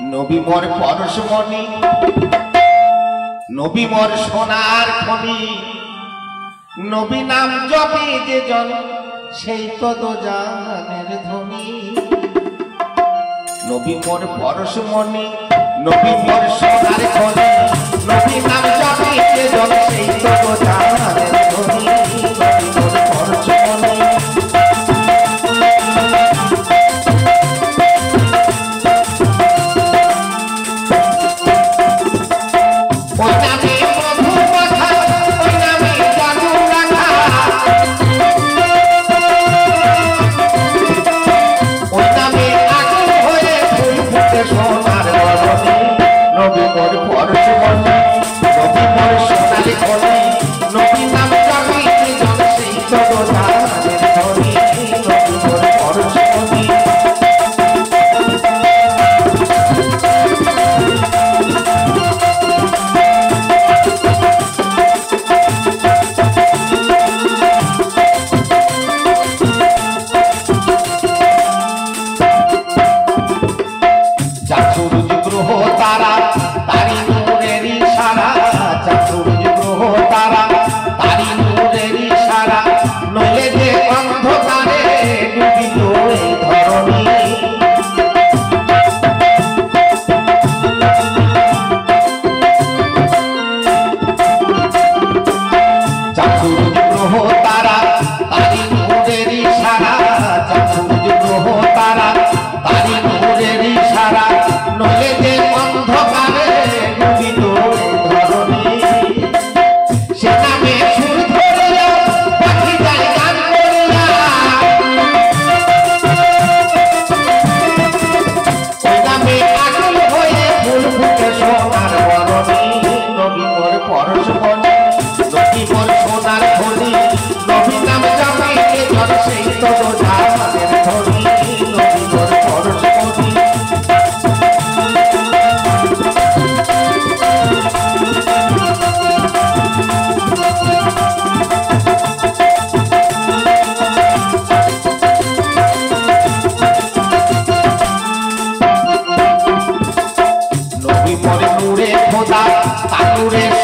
নবী মোর পরশমণি, নবী মোর সোনার খনি, নবী নাম জপে যে জন সেই তদ জাহানের ধনী। নবী মোর পরশমণি, নবী মোর সোনার খনি, নবী নাম জপে যে জন সেই তদ জাহানের ধনী। নবী মোর পরশমণি,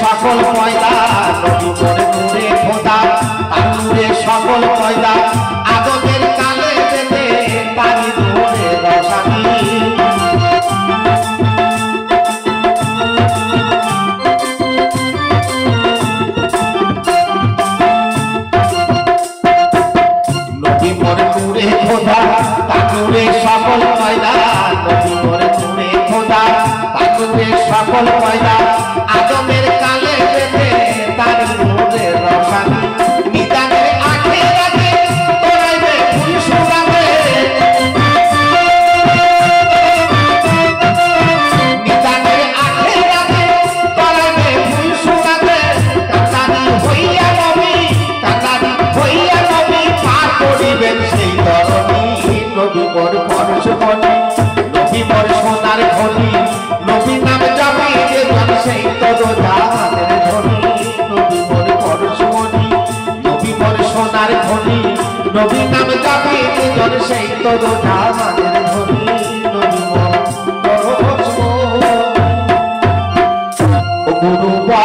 সকল পয়দা, নবী মোর নূরে খোদা, আনূরে সকল পয়দা, আদমের কালে যেতে পারি নূরে রসানি। নবী মোর নূরে খোদা, আনূরে সকল পয়দা, নবী মোর নূরে খোদা, আনূরে সকল পয়দা, আদমের কালে যেতে তার নূরে রসানি। নিদানের আখিরাতে তোরাইবে ফুল সুরাবে, নিদানের আখিরাতে তোরাইবে ফুল সুরাবে। কাতারি হইয়া নবী, কাতারি হইয়া নবী পার করিবেন সেই ধরনী। নবী মোর পরশমণি, নবী মোর সোনার খনি, নবী নাম জপে যে জন সেই তদ জাহানের ধনী। নবী মোর পরশমণি, নবী মোর সোনার খনি, নবী নাম জপে যে জন সেই তদ জাহানের ধনী।